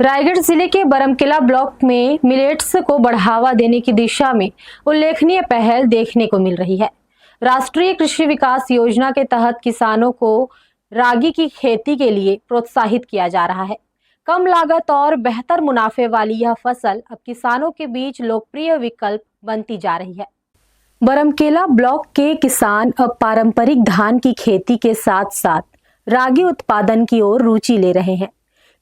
रायगढ़ जिले के बरमकेला ब्लॉक में मिलेट्स को बढ़ावा देने की दिशा में उल्लेखनीय पहल देखने को मिल रही है। राष्ट्रीय कृषि विकास योजना के तहत किसानों को रागी की खेती के लिए प्रोत्साहित किया जा रहा है। कम लागत और बेहतर मुनाफे वाली यह फसल अब किसानों के बीच लोकप्रिय विकल्प बनती जा रही है। बरमकेला ब्लॉक के किसान अब पारंपरिक धान की खेती के साथ साथ रागी उत्पादन की ओर रुचि ले रहे हैं।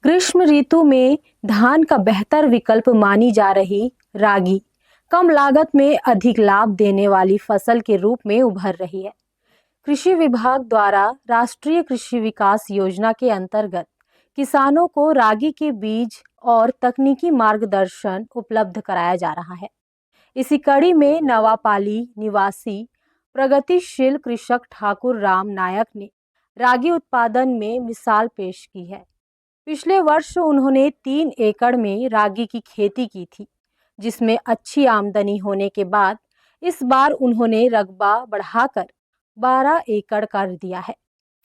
ग्रीष्म ऋतु में धान का बेहतर विकल्प मानी जा रही रागी कम लागत में अधिक लाभ देने वाली फसल के रूप में उभर रही है। कृषि विभाग द्वारा राष्ट्रीय कृषि विकास योजना के अंतर्गत किसानों को रागी के बीज और तकनीकी मार्गदर्शन उपलब्ध कराया जा रहा है। इसी कड़ी में नवापाली निवासी प्रगतिशील कृषक ठाकुर राम नायक ने रागी उत्पादन में मिसाल पेश की है। पिछले वर्ष उन्होंने 3 एकड़ में रागी की खेती की थी, जिसमें अच्छी आमदनी होने के बाद इस बार उन्होंने रकबा बढ़ाकर 12 एकड़ कर दिया है।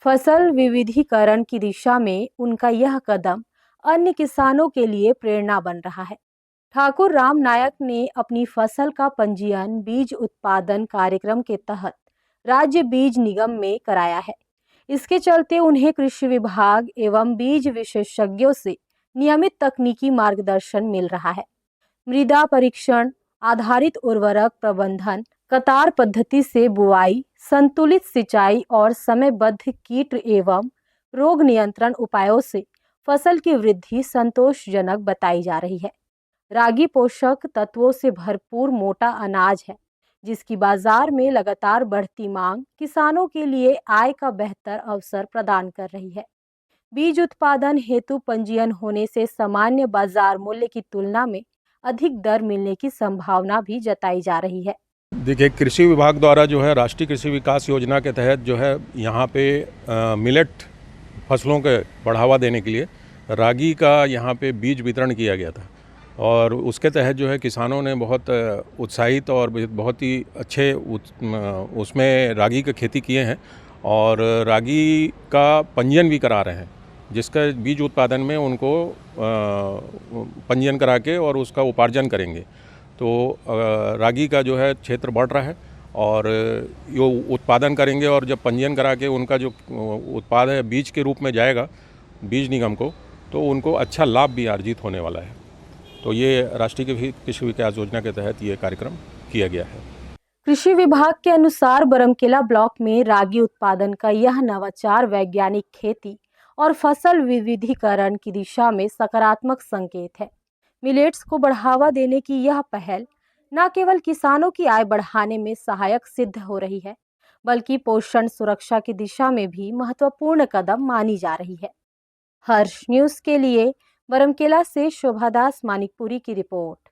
फसल विविधीकरण की दिशा में उनका यह कदम अन्य किसानों के लिए प्रेरणा बन रहा है। ठाकुर राम नायक ने अपनी फसल का पंजीयन बीज उत्पादन कार्यक्रम के तहत राज्य बीज निगम में कराया है। इसके चलते उन्हें कृषि विभाग एवं बीज विशेषज्ञों से नियमित तकनीकी मार्गदर्शन मिल रहा है। मृदा परीक्षण आधारित उर्वरक प्रबंधन, कतार पद्धति से बुआई, संतुलित सिंचाई और समयबद्ध कीट एवं रोग नियंत्रण उपायों से फसल की वृद्धि संतोषजनक बताई जा रही है। रागी पोषक तत्वों से भरपूर मोटा अनाज है, जिसकी बाजार में लगातार बढ़ती मांग किसानों के लिए आय का बेहतर अवसर प्रदान कर रही है। बीज उत्पादन हेतु पंजीयन होने से सामान्य बाजार मूल्य की तुलना में अधिक दर मिलने की संभावना भी जताई जा रही है। देखिए, कृषि विभाग द्वारा जो है राष्ट्रीय कृषि विकास योजना के तहत जो है यहाँ पे मिलेट फसलों के बढ़ावा देने के लिए रागी का यहाँ पे बीज वितरण किया गया था और उसके तहत जो है किसानों ने बहुत उत्साहित और बहुत ही अच्छे उसमें रागी की खेती किए हैं और रागी का पंजीयन भी करा रहे हैं, जिसका बीज उत्पादन में उनको पंजीयन करा के और उसका उपार्जन करेंगे। तो रागी का जो है क्षेत्र बढ़ रहा है और ये उत्पादन करेंगे और जब पंजीयन करा के उनका जो उत्पाद है बीज के रूप में जाएगा बीज निगम को, तो उनको अच्छा लाभ भी अर्जित होने वाला है। तो ये राष्ट्रीय कृषि विकास योजना के तहत ये कार्यक्रम किया गया है। कृषि विभाग के अनुसार बरमकेला ब्लॉक में रागी उत्पादन का यह नवाचार वैज्ञानिक खेती और फसल विविधीकरण की दिशा में सकारात्मक संकेत है। मिलेट्स को बढ़ावा देने की यह पहल न केवल किसानों की आय बढ़ाने में सहायक सिद्ध हो रही है, बल्कि पोषण सुरक्षा की दिशा में भी महत्वपूर्ण कदम मानी जा रही है। हर्ष न्यूज़ के लिए बरमकेला से शोभादास मानिकपुरी की रिपोर्ट।